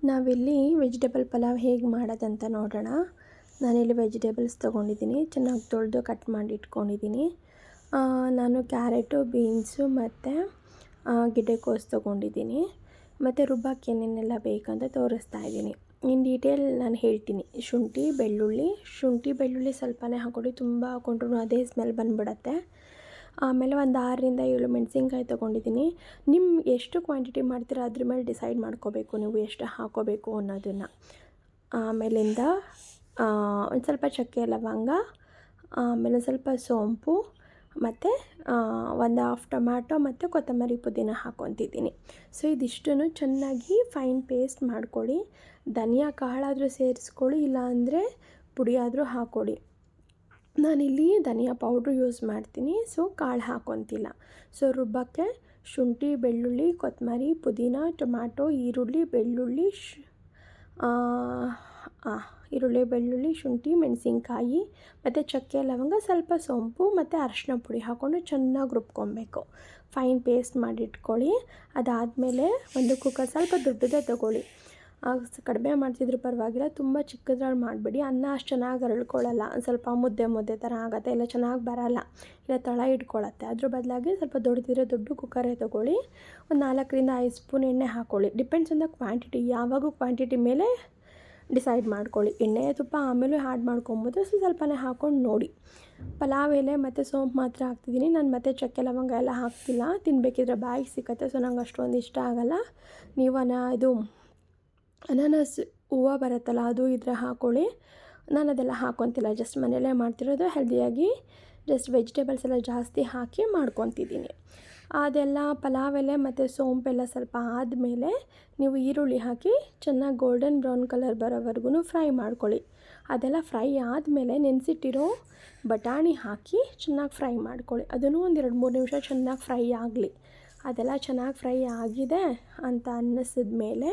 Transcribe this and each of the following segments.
ನಾವಿಲ್ಲಿ ವೆಜಿಟೇಬಲ್ ಪಲಾವ್ ಹೇಗೆ ಮಾಡೋದಂತ ನೋಡೋಣ. ನಾನಿಲ್ಲಿ ವೆಜಿಟೇಬಲ್ಸ್ ತೊಗೊಂಡಿದ್ದೀನಿ, ಚೆನ್ನಾಗಿ ತೊಳೆದು ಕಟ್ ಮಾಡಿ ಇಟ್ಕೊಂಡಿದ್ದೀನಿ. ನಾನು ಕ್ಯಾರೆಟು, ಬೀನ್ಸು ಮತ್ತು ಗೆಡ್ಡೆಕೋಸು ತೊಗೊಂಡಿದ್ದೀನಿ. ಮತ್ತು ರುಬ್ಬಕ್ಕೆ ಏನೇನೆಲ್ಲ ಬೇಕಂತ ತೋರಿಸ್ತಾ ಇದ್ದೀನಿ. ಇನ್ ಡೀಟೇಲ್ ನಾನು ಹೇಳ್ತೀನಿ. ಶುಂಠಿ ಬೆಳ್ಳುಳ್ಳಿ ಸ್ವಲ್ಪನೇ ಹಾಕ್ಕೊಳ್ಳಿ, ತುಂಬ ಹಾಕ್ಕೊಂಡ್ರೂ ಅದೇ ಸ್ಮೆಲ್ ಬಂದುಬಿಡತ್ತೆ. ಆಮೇಲೆ ಒಂದು 6 ರಿಂದ 7 ಮೆಣಸಿನ್ಕಾಯಿ ತೊಗೊಂಡಿದ್ದೀನಿ. ನಿಮ್ಮ ಎಷ್ಟು ಕ್ವಾಂಟಿಟಿ ಮಾಡ್ತೀರಾ ಅದ್ರ ಮೇಲೆ ಡಿಸೈಡ್ ಮಾಡ್ಕೋಬೇಕು ನೀವು ಎಷ್ಟು ಹಾಕ್ಕೋಬೇಕು ಅನ್ನೋದನ್ನು. ಆಮೇಲಿಂದ ಒಂದು ಸ್ವಲ್ಪ ಚಕ್ಕೆ ಲವಂಗ, ಆಮೇಲೆ ಸ್ವಲ್ಪ ಸೋಂಪು ಮತ್ತು ಒಂದು ಹಾಫ್ ಟೊಮ್ಯಾಟೊ ಮತ್ತು ಕೊತ್ತಂಬರಿ ಪುದೀನ ಹಾಕ್ಕೊತಿದ್ದೀನಿ. ಸೊ ಇದಿಷ್ಟನ್ನು ಚೆನ್ನಾಗಿ ಫೈನ್ ಪೇಸ್ಟ್ ಮಾಡ್ಕೊಳ್ಳಿ. ಧನಿಯಾ ಕಾಳಾದರೂ ಸೇರಿಸ್ಕೊಳ್ಳಿ, ಇಲ್ಲಾಂದರೆ ಪುಡಿ ಆದರೂ ಹಾಕ್ಕೊಳ್ಳಿ. ನಾನಿಲ್ಲಿ ಧನಿಯಾ ಪೌಡ್ರು ಯೂಸ್ ಮಾಡ್ತೀನಿ, ಸೊ ಕಾಳು ಹಾಕ್ಕೊತಿಲ್ಲ. ಸೊ ರುಬ್ಬಕ್ಕೆ ಶುಂಠಿ, ಬೆಳ್ಳುಳ್ಳಿ, ಕೊತ್ತಂಬರಿ, ಪುದೀನ, ಟೊಮ್ಯಾಟೊ, ಈರುಳ್ಳಿ, ಬೆಳ್ಳುಳ್ಳಿ, ಶುಂಠಿ, ಮೆಣಸಿನ್ಕಾಯಿ ಮತ್ತು ಚಕ್ಕೆ ಲವಂಗ, ಸ್ವಲ್ಪ ಸೋಂಪು ಮತ್ತು ಅರಿಶಿನ ಪುಡಿ ಹಾಕ್ಕೊಂಡು ಚೆನ್ನಾಗಿ ರುಬ್ಕೊಬೇಕು. Fine paste ಮಾಡಿಟ್ಕೊಳ್ಳಿ. ಅದಾದಮೇಲೆ ಒಂದು ಕುಕ್ಕರ್ ಸ್ವಲ್ಪ ದೊಡ್ಡದೇ ತೊಗೊಳ್ಳಿ. ಕಡಿಮೆ ಮಾಡ್ತಿದ್ರು ಪರವಾಗಿಲ್ಲ, ತುಂಬ ಚಿಕ್ಕದ್ರಲ್ಲಿ ಮಾಡಿಬಿಡಿ. ಅನ್ನ ಅಷ್ಟು ಚೆನ್ನಾಗಿ ಅರಳ್ಕೊಳ್ಳಲ್ಲ, ಸ್ವಲ್ಪ ಮುದ್ದೆ ಥರ ಆಗುತ್ತೆ, ಇಲ್ಲ ಚೆನ್ನಾಗಿ ಬರೋಲ್ಲ, ಇಲ್ಲ ತಳ ಇಟ್ಕೊಳ್ಳುತ್ತೆ. ಅದ್ರ ಬದಲಾಗಿ ಸ್ವಲ್ಪ ದೊಡ್ಡ ಕುಕ್ಕರೇ ತೊಗೊಳ್ಳಿ. ಒಂದು 4 ರಿಂದ 5 ಸ್ಪೂನ್ ಎಣ್ಣೆ ಹಾಕ್ಕೊಳ್ಳಿ. ಡಿಪೆಂಡ್ಸ್ ಆನ್ ದ ಕ್ವಾಂಟಿಟಿ, ಯಾವಾಗೂ ಕ್ವಾಂಟಿಟಿ ಮೇಲೆ ಡಿಸೈಡ್ ಮಾಡ್ಕೊಳ್ಳಿ. ಎಣ್ಣೆ ತುಪ್ಪ ಆಮೇಲೆ ಆ್ಯಡ್ ಮಾಡ್ಕೊಬೋದು, ಸ್ವಲ್ಪನೇ ಹಾಕ್ಕೊಂಡು ನೋಡಿ. ಪಲಾವ್ ಎಲೆ ಮತ್ತು ಸೋಂಪು ಮಾತ್ರ ಹಾಕ್ತಿದ್ದೀನಿ ನಾನು, ಮತ್ತು ಚಕ್ಕೆ ಲವಂಗ ಎಲ್ಲ ಹಾಕ್ತಿಲ್ಲ. ತಿನ್ನಬೇಕಿದ್ರೆ ಬಾಯಿಗೆ ಸಿಕ್ಕತ್ತೆ, ಸೊ ನಂಗೆ ಅಷ್ಟೊಂದು ಇಷ್ಟ ಆಗೋಲ್ಲ. ನೀವು ಇದು ಅನಾನಸ್ ಹೂವು ಬರುತ್ತಲ್ಲ, ಅದು ಇದ್ರೆ ಹಾಕ್ಕೊಳ್ಳಿ. ನಾನು ಅದೆಲ್ಲ ಹಾಕ್ಕೊತಿಲ್ಲ, ಜಸ್ಟ್ ಮನೆಯಲ್ಲೇ ಮಾಡ್ತಿರೋದು ಹೆಲ್ದಿಯಾಗಿ. ಜಸ್ಟ್ ವೆಜಿಟೇಬಲ್ಸ್ ಎಲ್ಲ ಜಾಸ್ತಿ ಹಾಕಿ ಮಾಡ್ಕೊತಿದ್ದೀನಿ. ಅದೆಲ್ಲ ಪಲಾವ್ ಎಲೆ ಮತ್ತು ಸೋಂಪೆಲ್ಲ ಸ್ವಲ್ಪ ಆದಮೇಲೆ ನೀವು ಈರುಳ್ಳಿ ಹಾಕಿ ಚೆನ್ನಾಗಿ ಗೋಲ್ಡನ್ ಬ್ರೌನ್ ಕಲರ್ ಬರೋವರೆಗೂ ಫ್ರೈ ಮಾಡ್ಕೊಳ್ಳಿ. ಅದೆಲ್ಲ ಫ್ರೈ ಆದಮೇಲೆ ನೆನೆಸಿಟ್ಟಿರೋ ಬಟಾಣಿ ಹಾಕಿ ಚೆನ್ನಾಗಿ ಫ್ರೈ ಮಾಡ್ಕೊಳ್ಳಿ. ಅದನ್ನು ಒಂದು 2-3 ನಿಮಿಷ ಚೆನ್ನಾಗಿ ಫ್ರೈ ಆಗಲಿ. ಅದೆಲ್ಲ ಚೆನ್ನಾಗಿ ಫ್ರೈ ಆಗಿದೆ ಅಂತ ಅನ್ನಿಸಿದ್ಮೇಲೆ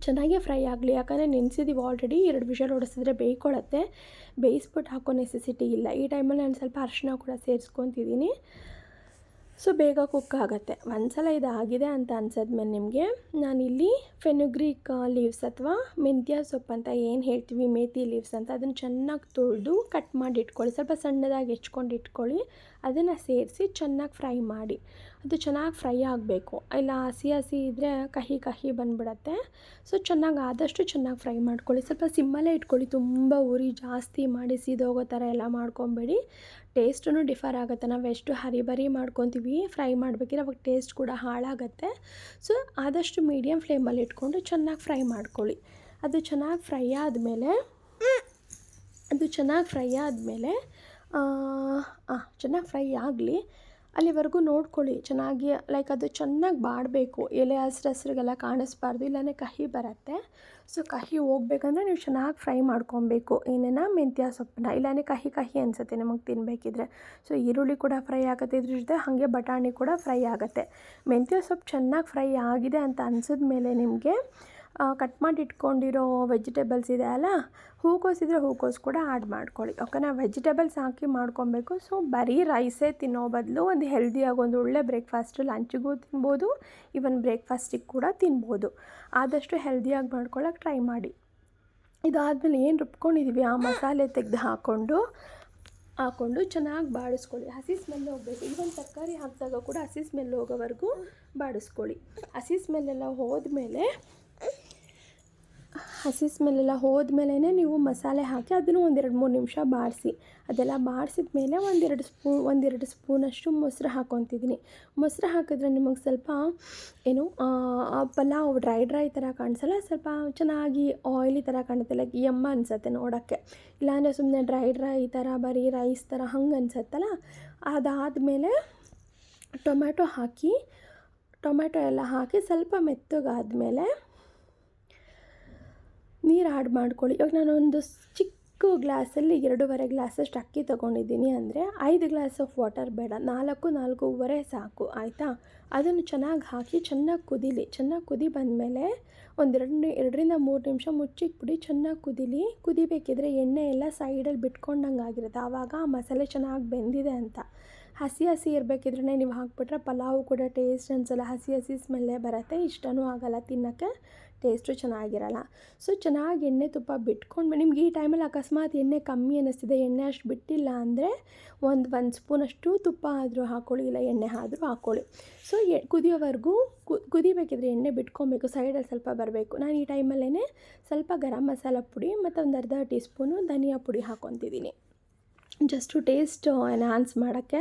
ಚೆನ್ನಾಗೇ ಫ್ರೈ ಆಗಲಿ, ಯಾಕಂದರೆ ನೆನೆಸಿದ್ದೀವಿ ಆಲ್ರೆಡಿ. 2 ವಿಷಲ್ ಹೊಡೆಸಿದ್ರೆ ಬೇಯ್ಕೊಳ್ಳುತ್ತೆ, ಬೇಯಿಸ್ಬಿಟ್ಟು ಹಾಕೋ ನೆಸೆಸಿಟಿ ಇಲ್ಲ. ಈ ಟೈಮಲ್ಲಿ ನಾನು ಸ್ವಲ್ಪ ಅರಿಶಿನ ಕೂಡ ಸೇರಿಸ್ಕೊತಿದ್ದೀನಿ, ಸೊ ಬೇಗ ಕುಕ್ ಆಗುತ್ತೆ. ಒಂದ್ಸಲ ಇದಾಗಿದೆ ಅಂತ ಅನ್ಸಿದ್ಮೇಲೆ ನಿಮಗೆ ನಾನಿಲ್ಲಿ ಫೆನುಗ್ರೀಕ್ ಲೀವ್ಸ್ ಅಥವಾ ಮೆಂತ್ಯ ಸೊಪ್ಪು ಅಂತ ಏನು ಹೇಳ್ತೀವಿ, ಮೇಥಿ ಲೀವ್ಸ್ ಅಂತ, ಅದನ್ನು ಚೆನ್ನಾಗಿ ತೊಳೆದು ಕಟ್ ಮಾಡಿ ಇಟ್ಕೊಳ್ಳಿ. ಸ್ವಲ್ಪ ಸಣ್ಣದಾಗಿ ಹೆಚ್ಕೊಂಡು ಇಟ್ಕೊಳ್ಳಿ. ಅದನ್ನು ಸೇರಿಸಿ ಚೆನ್ನಾಗಿ ಫ್ರೈ ಮಾಡಿ. ಅದು ಚೆನ್ನಾಗಿ ಫ್ರೈ ಆಗಬೇಕು, ಇಲ್ಲ ಹಸಿ ಇದ್ದರೆ ಕಹಿ ಬಂದುಬಿಡತ್ತೆ. ಸೊ ಆದಷ್ಟು ಚೆನ್ನಾಗಿ ಫ್ರೈ ಮಾಡ್ಕೊಳ್ಳಿ. ಸ್ವಲ್ಪ ಸಿಮ್ಮಲ್ಲೇ ಇಟ್ಕೊಳ್ಳಿ, ತುಂಬ ಉರಿ ಜಾಸ್ತಿ ಮಾಡಿ ಸೀದೋಗೋ ಥರ ಎಲ್ಲ ಮಾಡ್ಕೊಬೇಡಿ. ಟೇಸ್ಟೂ ಡಿಫರ್ ಆಗುತ್ತೆ. ನಾವು ಎಷ್ಟು ಹರಿಬರಿ ಮಾಡ್ಕೊತೀವಿ ಫ್ರೈ ಮಾಡಬೇಕಿದ್ರೆ ಅವಾಗ ಟೇಸ್ಟ್ ಕೂಡ ಹಾಳಾಗುತ್ತೆ. ಸೊ ಆದಷ್ಟು ಮೀಡಿಯಮ್ ಫ್ಲೇಮಲ್ಲಿ ಇಟ್ಕೊಂಡು ಚೆನ್ನಾಗಿ ಫ್ರೈ ಮಾಡ್ಕೊಳ್ಳಿ. ಅದು ಚೆನ್ನಾಗಿ ಫ್ರೈ ಆದಮೇಲೆ ಚೆನ್ನಾಗಿ ಫ್ರೈ ಆಗಲಿ, ಅಲ್ಲಿವರೆಗೂ ನೋಡ್ಕೊಳ್ಳಿ ಚೆನ್ನಾಗಿ. ಅದು ಚೆನ್ನಾಗಿ ಬಾಡಬೇಕು, ಎಲೆ ಹಸ್ರಿಗೆಲ್ಲ ಕಾಣಿಸ್ಬಾರ್ದು, ಇಲ್ಲಾಂದರೆ ಕಹಿ ಬರುತ್ತೆ. ಸೊ ಕಹಿ ಹೋಗ್ಬೇಕಂದ್ರೆ ನೀವು ಚೆನ್ನಾಗಿ ಫ್ರೈ ಮಾಡ್ಕೊಬೇಕು ಮೆಂತ್ಯ ಸೊಪ್ಪನ್ನ, ಇಲ್ಲಾಂದರೆ ಕಹಿ ಅನಿಸುತ್ತೆ ನಿಮಗೆ ತಿನ್ನಬೇಕಿದ್ರೆ. ಸೊ ಈರುಳ್ಳಿ ಕೂಡ ಫ್ರೈ ಆಗುತ್ತೆ, ಇದ್ರ ಜೊತೆ ಹಾಗೆ ಬಟಾಣಿ ಕೂಡ ಫ್ರೈ ಆಗುತ್ತೆ. ಮೆಂತ್ಯ ಸೊಪ್ಪು ಚೆನ್ನಾಗಿ ಫ್ರೈ ಆಗಿದೆ ಅಂತ ಅನಿಸಿದ್ಮೇಲೆ ನಿಮಗೆ ಕಟ್ ಮಾಡಿ ಇಟ್ಕೊಂಡಿರೋ ವೆಜಿಟೇಬಲ್ಸ್ ಇದೆ ಅಲ್ಲ, ಹೂಕೋಸಿದ್ರೆ ಹೂಕೋಸು ಕೂಡ ಆ್ಯಡ್ ಮಾಡ್ಕೊಳ್ಳಿ. ಓಕೆನಾ, ವೆಜಿಟೇಬಲ್ಸ್ ಹಾಕಿ ಮಾಡ್ಕೊಬೇಕು. ಸೊ ಬರೀ ರೈಸೇ ತಿನ್ನೋ ಬದಲು ಒಂದು ಹೆಲ್ದಿಯಾಗಿ ಒಂದು ಒಳ್ಳೆ ಬ್ರೇಕ್ಫಾಸ್ಟ್, ಲಂಚಿಗೂ ತಿನ್ಬೋದು, ಈವನ್ ಬ್ರೇಕ್ಫಾಸ್ಟಿಗೆ ಕೂಡ ತಿನ್ಬೋದು. ಆದಷ್ಟು ಹೆಲ್ದಿಯಾಗಿ ಮಾಡ್ಕೊಳ್ಳೋಕೆ ಟ್ರೈ ಮಾಡಿ. ಇದಾದಮೇಲೆ ಏನು ರುಬ್ಕೊಂಡಿದ್ದೀವಿ ಆ ಮಸಾಲೆ ತೆಗೆದು ಹಾಕ್ಕೊಂಡು ಚೆನ್ನಾಗಿ ಬಾಡಿಸ್ಕೊಳ್ಳಿ. ಹಸಿ ಸ್ಮೆಲ್ ಹೋಗಬೇಕು. ಈವನ್ ತರಕಾರಿ ಹಾಕಿದಾಗ ಕೂಡ ಹಸಿ ಸ್ಮೆಲ್ ಹೋಗೋವರೆಗೂ ಬಾಡಿಸ್ಕೊಳ್ಳಿ. ಹಸಿ ಸ್ಮೆಲ್ಲೆಲ್ಲ ಹೋದ್ಮೇಲೆ ನೀವು ಮಸಾಲೆ ಹಾಕಿ ಅದನ್ನು ಒಂದು 2-3 ನಿಮಿಷ ಬಾಡಿಸಿ. ಅದೆಲ್ಲ ಬಾಡಿಸಿದ ಮೇಲೆ ಒಂದೆರಡು ಸ್ಪೂನಷ್ಟು ಮೊಸರು ಹಾಕ್ಕೊತಿದ್ದೀನಿ. ಮೊಸರು ಹಾಕಿದ್ರೆ ನಿಮಗೆ ಸ್ವಲ್ಪ ಪಲಾವ್ ಡ್ರೈ ಥರ ಕಾಣಿಸಲ್ಲ, ಸ್ವಲ್ಪ ಚೆನ್ನಾಗಿ ಆಯಿಲಿ ಥರ ಕಾಣುತ್ತೆ, ಲೈಕ್ ಯಮ್ಮ ಅನಿಸುತ್ತೆ ನೋಡೋಕ್ಕೆ. ಇಲ್ಲಾಂದರೆ ಸುಮ್ಮನೆ ಡ್ರೈ ಥರ ಬರೀ ರೈಸ್ ಥರ ಹಂಗೆ ಅನಿಸುತ್ತಲ್ಲ. ಅದಾದಮೇಲೆ ಟೊಮ್ಯಾಟೊ ಎಲ್ಲ ಹಾಕಿ ಸ್ವಲ್ಪ ಮೆತ್ತಗಾದಮೇಲೆ ನೀರು ಆ್ಯಡ್ ಮಾಡ್ಕೊಳ್ಳಿ. ಇವಾಗ ನಾನೊಂದು ಚಿಕ್ಕ ಗ್ಲಾಸಲ್ಲಿ 2.5 ಗ್ಲಾಸಷ್ಟು ಅಕ್ಕಿ ತೊಗೊಂಡಿದ್ದೀನಿ ಅಂದರೆ 5 ಗ್ಲಾಸ್ ಆಫ್ ವಾಟರ್ ಬೇಡ, 4-4.5 ಸಾಕು, ಆಯಿತಾ. ಅದನ್ನು ಚೆನ್ನಾಗಿ ಹಾಕಿ ಚೆನ್ನಾಗಿ ಕುದಿ ಬಂದಮೇಲೆ 2-3 ನಿಮಿಷ ಮುಚ್ಚಿಟ್ಬಿಡಿ. ಚೆನ್ನಾಗಿ ಕುದಿಬೇಕಿದ್ರೆ ಎಣ್ಣೆ ಎಲ್ಲ ಸೈಡಲ್ಲಿ ಬಿಟ್ಕೊಂಡಂಗೆ ಆಗಿರುತ್ತೆ, ಆವಾಗ ಆ ಮಸಾಲೆ ಚೆನ್ನಾಗಿ ಬೆಂದಿದೆ ಅಂತ. ಹಸಿ ಹಸಿ ಇರಬೇಕಿದ್ರೆ ನೀವು ಹಾಕ್ಬಿಟ್ರೆ ಪಲಾವು ಕೂಡ ಟೇಸ್ಟ್ ಅನಿಸಲ್ಲ, ಹಸಿ ಹಸಿ ಸ್ಮೆಲ್ಲೇ ಬರುತ್ತೆ, ಇಷ್ಟನೂ ಆಗಲ್ಲ ತಿನ್ನೋಕ್ಕೆ, ಟೇಸ್ಟು ಚೆನ್ನಾಗಿರಲ್ಲ. ಸೊ ಚೆನ್ನಾಗಿ ಎಣ್ಣೆ ತುಪ್ಪ ಬಿಟ್ಕೊಂಡು ನಿಮ್ಗೆ ಈ ಟೈಮಲ್ಲಿ ಅಕಸ್ಮಾತ್ ಎಣ್ಣೆ ಕಮ್ಮಿ ಅನ್ನಿಸ್ತಿದೆ, ಎಣ್ಣೆ ಅಷ್ಟು ಬಿಟ್ಟಿಲ್ಲ ಅಂದರೆ ಒಂದು ಸ್ಪೂನಷ್ಟು ತುಪ್ಪ ಆದರೂ ಹಾಕ್ಕೊಳ್ಳಿ, ಇಲ್ಲ ಎಣ್ಣೆ ಆದರೂ ಹಾಕ್ಕೊಳ್ಳಿ. ಸೊ ಕುದಿಯೋವರೆಗೂ ಕುದಿಬೇಕಿದ್ರೆ ಎಣ್ಣೆ ಬಿಟ್ಕೊಬೇಕು, ಸೈಡಲ್ಲಿ ಸ್ವಲ್ಪ ಬರಬೇಕು. ನಾನು ಈ ಟೈಮಲ್ಲೇ ಸ್ವಲ್ಪ ಗರಂ ಮಸಾಲ ಪುಡಿ ಮತ್ತು ಒಂದು ಅರ್ಧ ಟೀ ಸ್ಪೂನು ಧನಿಯಾ ಪುಡಿ ಹಾಕ್ಕೊತಿದ್ದೀನಿ, ಜಸ್ಟು ಟೇಸ್ಟ್ ಎನ್ಹಾನ್ಸ್ ಮಾಡೋಕ್ಕೆ.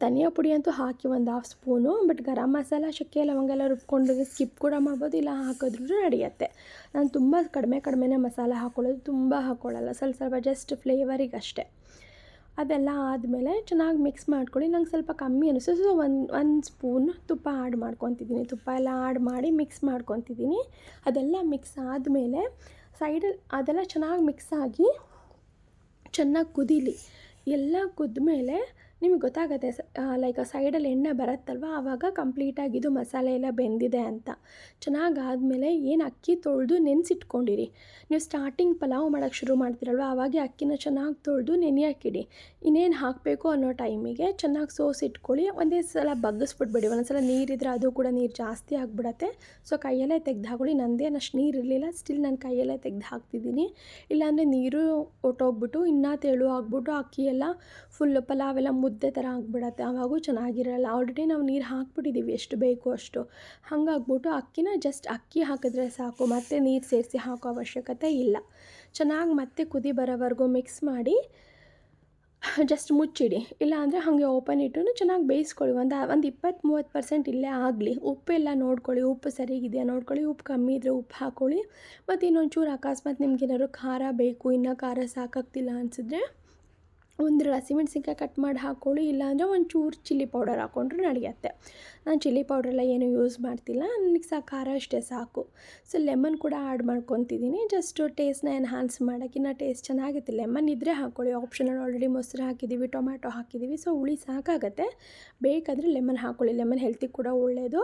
ಧನಿಯಾ ಪುಡಿ ಅಂತೂ ಹಾಕಿ ಒಂದು half spoon, but garam masala ಚಕ್ಕೆ ಲವಂಗ ಎಲ್ಲ ರುಬ್ಕೊಂಡು ಸ್ಕಿಪ್ ಕೂಡ ಮಾಡ್ಬೋದು, ಇಲ್ಲ ಹಾಕಿದ್ರೂ ನಡೆಯುತ್ತೆ. ನಾನು ತುಂಬ ಕಡಿಮೆನೇ ಮಸಾಲ ಹಾಕ್ಕೊಳ್ಳೋದು, ತುಂಬ ಹಾಕ್ಕೊಳ್ಳಲ್ಲ, ಸ್ವಲ್ಪ ಜಸ್ಟ್ ಫ್ಲೇವರಿಗೆ ಅಷ್ಟೇ. ಅದೆಲ್ಲ ಆದಮೇಲೆ ಚೆನ್ನಾಗಿ ಮಿಕ್ಸ್ ಮಾಡ್ಕೊಳ್ಳಿ. ನಂಗೆ ಸ್ವಲ್ಪ ಕಮ್ಮಿ ಅನಿಸ್ತು, ಸೊ ಒಂದು ಸ್ಪೂನ್ ತುಪ್ಪ ಆ್ಯಡ್ ಮಾಡ್ಕೊತಿದ್ದೀನಿ. ತುಪ್ಪ ಎಲ್ಲ ಆ್ಯಡ್ ಮಾಡಿ ಮಿಕ್ಸ್ ಮಾಡ್ಕೊತಿದ್ದೀನಿ. ಅದೆಲ್ಲ ಮಿಕ್ಸ್ ಆದಮೇಲೆ ಸೈಡಲ್ಲಿ ಅದೆಲ್ಲ ಚೆನ್ನಾಗಿ ಮಿಕ್ಸ್ ಆಗಿ ಚೆನ್ನಾಗಿ ಕುದೀಲಿ. ಎಲ್ಲ ಕುದ್ಮೇಲೆ ನಿಮಗೆ ಗೊತ್ತಾಗುತ್ತೆ, ಲೈಕ್ ಸೈಡಲ್ಲಿ ಎಣ್ಣೆ ಬರುತ್ತಲ್ವ, ಆವಾಗ ಕಂಪ್ಲೀಟಾಗಿದು ಮಸಾಲೆ ಎಲ್ಲ ಬೆಂದಿದೆ ಅಂತ. ಚೆನ್ನಾಗಾದಮೇಲೆ ಏನು ಅಕ್ಕಿ ತೊಳೆದು ನೆನೆಸಿಟ್ಕೊಂಡಿರಿ. ನೀವು ಸ್ಟಾರ್ಟಿಂಗ್ ಪಲಾವ್ ಮಾಡೋಕ್ಕೆ ಶುರು ಮಾಡ್ತೀರಲ್ವ, ಆವಾಗೆ ಅಕ್ಕಿನ ಚೆನ್ನಾಗಿ ತೊಳೆದು ನೆನೆಯೋಕ್ಕಿಡಿ. ಇನ್ನೇನು ಹಾಕಬೇಕು ಅನ್ನೋ ಟೈಮಿಗೆ ಚೆನ್ನಾಗಿ ಸೋಸಿಟ್ಕೊಳ್ಳಿ. ಒಂದೇ ಸಲ ಬಗ್ಗಿಸ್ಬಿಟ್ಬೇಡಿ, ಒಂದೊಂದ್ಸಲ ನೀರಿದ್ರೆ ಅದು ಕೂಡ ನೀರು ಜಾಸ್ತಿ ಆಗಿಬಿಡತ್ತೆ. ಸೊ ಕೈಯಲ್ಲೇ ತೆಗ್ದು ಹಾಕೊಳ್ಳಿ. ನಂದೇನು ಅಷ್ಟು ನೀರು ಇರಲಿಲ್ಲ, ಸ್ಟಿಲ್ ನಾನು ಕೈಯಲ್ಲೇ ತೆಗ್ದು ಹಾಕ್ತಿದ್ದೀನಿ. ಇಲ್ಲಾಂದರೆ ನೀರು ಒಟ್ಟೋಗ್ಬಿಟ್ಟು ಇನ್ನೂ ತೆಳು ಆಗ್ಬಿಟ್ಟು ಅಕ್ಕಿ ಎಲ್ಲ ಫುಲ್ ಪಲಾವೆಲ್ಲ ಮುದ್ದೆ ಥರ ಆಗಿಬಿಡತ್ತೆ, ಆವಾಗೂ ಚೆನ್ನಾಗಿರಲ್ಲ. ಆಲ್ರೆಡಿ ನಾವು ನೀರು ಹಾಕ್ಬಿಟ್ಟಿದ್ದೀವಿ ಎಷ್ಟು ಬೇಕು ಅಷ್ಟು, ಹಾಗಾಗ್ಬಿಟ್ಟು ಅಕ್ಕಿನ ಜಸ್ಟ್ ಅಕ್ಕಿ ಹಾಕಿದ್ರೆ ಸಾಕು, ಮತ್ತೆ ನೀರು ಸೇರಿಸಿ ಹಾಕೋ ಅವಶ್ಯಕತೆ ಇಲ್ಲ. ಚೆನ್ನಾಗಿ ಮತ್ತೆ ಕುದಿ ಬರೋವರೆಗೂ ಮಿಕ್ಸ್ ಮಾಡಿ ಜಸ್ಟ್ ಮುಚ್ಚಿಡಿ, ಇಲ್ಲಾಂದರೆ ಹಾಗೆ ಓಪನ್ ಇಟ್ಟು ಚೆನ್ನಾಗಿ ಬೇಯಿಸ್ಕೊಳ್ಳಿ. ಒಂದು 20-30% ಇಲ್ಲೇ ಆಗಲಿ. ಉಪ್ಪೆಲ್ಲ ನೋಡ್ಕೊಳ್ಳಿ, ಉಪ್ಪು ಸರಿಗಿದೆಯಾ ನೋಡ್ಕೊಳ್ಳಿ. ಉಪ್ಪು ಕಮ್ಮಿ ಇದ್ದರೆ ಉಪ್ಪು ಹಾಕ್ಕೊಳ್ಳಿ. ಮತ್ತು ಇನ್ನೊಂಚೂರು ಅಕಸ್ಮಾತ್ ನಿಮ್ಗೇನಾದ್ರು ಖಾರ ಬೇಕು, ಇನ್ನೂ ಖಾರ ಸಾಕಾಗ್ತಿಲ್ಲ ಅನಿಸಿದ್ರೆ 1 ಹಸಿಮೆಣ್ಸಿನ್ಕಾಯಿ ಕಟ್ ಮಾಡಿ ಹಾಕ್ಕೊಳ್ಳಿ, ಇಲ್ಲಾಂದರೆ ಒಂಚೂರು ಚಿಲ್ಲಿ ಪೌಡರ್ ಹಾಕ್ಕೊಂಡ್ರೂ ನಡೆಯುತ್ತೆ. ನಾನು ಚಿಲ್ಲಿ ಪೌಡ್ರೆಲ್ಲ ಏನೂ ಯೂಸ್ ಮಾಡ್ತಿಲ್ಲ, ನನಗೆ ಖಾರ ಅಷ್ಟೇ ಸಾಕು. ಸೊ ಲೆಮನ್ ಕೂಡ ಆ್ಯಡ್ ಮಾಡ್ಕೊತಿದ್ದೀನಿ, ಜಸ್ಟ್ ಟೇಸ್ಟ್ನ ಎನ್ಹಾನ್ಸ್ ಮಾಡೋಕ್ಕೆ. ಇನ್ನೂ ಟೇಸ್ಟ್ ಚೆನ್ನಾಗಿರುತ್ತೆ. ಲೆಮನ್ ಇದ್ದರೆ ಹಾಕ್ಕೊಳ್ಳಿ, ಆಪ್ಷನಲ್. ಆಲ್ರೆಡಿ ಮೊಸರು ಹಾಕಿದ್ದೀವಿ, ಟೊಮ್ಯಾಟೊ ಹಾಕಿದ್ದೀವಿ, ಸೊ ಹುಳಿ ಸಾಕಾಗುತ್ತೆ. ಬೇಕಾದರೆ ಲೆಮನ್ ಹಾಕ್ಕೊಳ್ಳಿ, ಲೆಮನ್ ಹೆಲ್ತಿಗೆ ಕೂಡ ಒಳ್ಳೆಯದು,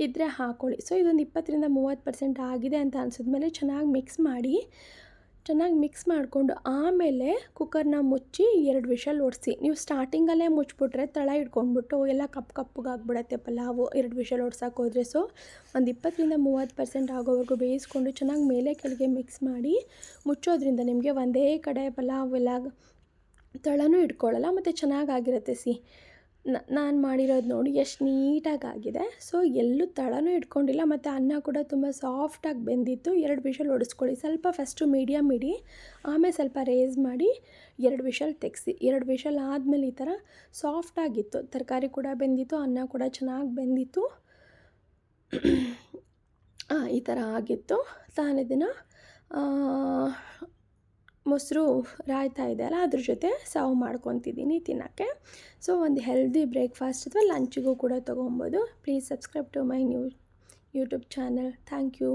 ಇದ್ದರೆ ಹಾಕ್ಕೊಳ್ಳಿ. ಸೊ ಇದೊಂದು 20-30% ಆಗಿದೆ ಅಂತ ಅನಿಸಿದ್ಮೇಲೆ ಚೆನ್ನಾಗಿ ಮಿಕ್ಸ್ ಮಾಡಿಕೊಂಡು ಆಮೇಲೆ ಕುಕ್ಕರ್ನ ಮುಚ್ಚಿ 2 ವಿಷಲ್ ಹೊಡ್ಸಿ. ನೀವು ಸ್ಟಾರ್ಟಿಂಗಲ್ಲೇ ಮುಚ್ಚಿಬಿಟ್ರೆ ತಳ ಹಿಡ್ಕೊಂಡ್ಬಿಟ್ಟು ಎಲ್ಲ ಕಪ್ಪಾಗ್ಬಿಡತ್ತೆ ಪಲಾವು, 2 ವಿಷಲ್ ಹೊಡ್ಸೋಕೆ ಹೋದರೆ. ಸೊ ಒಂದು 20-30% ಆಗೋವರೆಗೂ ಬೇಯಿಸ್ಕೊಂಡು ಚೆನ್ನಾಗಿ ಮೇಲೆ ಕೆಳಗೆ ಮಿಕ್ಸ್ ಮಾಡಿ ಮುಚ್ಚೋದ್ರಿಂದ ನಿಮಗೆ ಒಂದೇ ಕಡೆ ಪಲಾವ್ ಎಲ್ಲ ತಳನೂ ಇಟ್ಕೊಳ್ಳಲ್ಲ, ಮತ್ತು ಚೆನ್ನಾಗಾಗಿರುತ್ತೆ. ನಾನು ಮಾಡಿರೋದು ನೋಡಿ ಎಷ್ಟು ನೀಟಾಗಾಗಿದೆ. ಸೊ ಎಲ್ಲೂ ತಳನೂ ಇಟ್ಕೊಂಡಿಲ್ಲ, ಮತ್ತು ಅನ್ನ ಕೂಡ ತುಂಬ ಸಾಫ್ಟಾಗಿ ಬೆಂದಿತ್ತು. 2 ವಿಷಲ್ ಹೊಡಿಸ್ಕೊಳ್ಳಿ. ಸ್ವಲ್ಪ ಫಸ್ಟು ಮೀಡಿಯಮ್ ಇಡಿ, ಆಮೇಲೆ ಸ್ವಲ್ಪ ರೇಸ್ ಮಾಡಿ 2 ವಿಷಲ್ ತೆಗೆಸಿ. 2 ವಿಷಲ್ ಆದಮೇಲೆ ಈ ಥರ ಸಾಫ್ಟಾಗಿತ್ತು, ತರಕಾರಿ ಕೂಡ ಬೆಂದಿತ್ತು, ಅನ್ನ ಕೂಡ ಚೆನ್ನಾಗಿ ಬೆಂದಿತ್ತು. ಈ ಥರ ಆಗಿತ್ತು. ನಾನು ಇದನ್ನು ಮೊಸರು ರಾಯ್ತಾ ಇದೆಯಲ್ಲ ಅದ್ರ ಜೊತೆ ಸರ್ವ್ ಮಾಡ್ಕೊತಿದ್ದೀನಿ ತಿನ್ನೋಕ್ಕೆ. ಸೊ ಒಂದು ಹೆಲ್ದಿ ಬ್ರೇಕ್ಫಾಸ್ಟ್ ಅಥವಾ ಲಂಚಿಗೂ ಕೂಡ ತೊಗೊಬೋದು. Please subscribe to my new YouTube channel. Thank you.